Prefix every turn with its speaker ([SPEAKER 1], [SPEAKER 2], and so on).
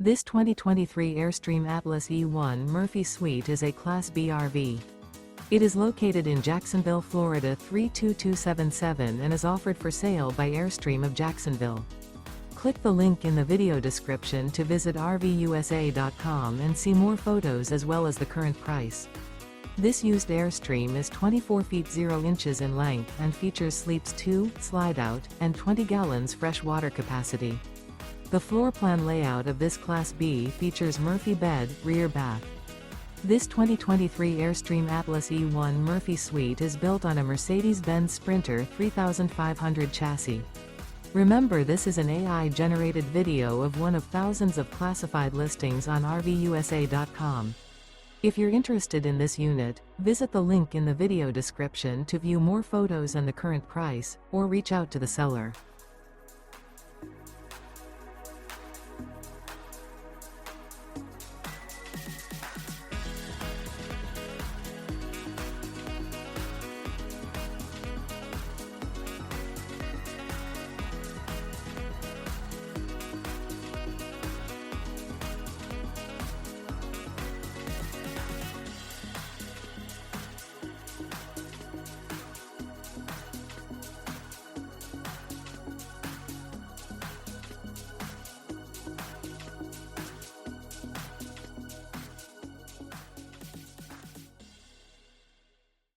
[SPEAKER 1] This 2023 Airstream Atlas E1 Murphy Suite is a Class B RV. It is located in Jacksonville, Florida 32277 and is offered for sale by Airstream of Jacksonville. Click the link in the video description to visit RVUSA.com and see more photos as well as the current price. This used Airstream is 24 feet 0 inches in length and features sleeps 2, slide-out, and 20 gallons fresh water capacity. The floor plan layout of this Class B features Murphy bed, rear bath. This 2023 Airstream Atlas E1 Murphy Suite is built on a Mercedes-Benz Sprinter 3500 chassis. Remember, this is an AI-generated video of one of thousands of classified listings on RVUSA.com. If you're interested in this unit, visit the link in the video description to view more photos and the current price, or reach out to the seller.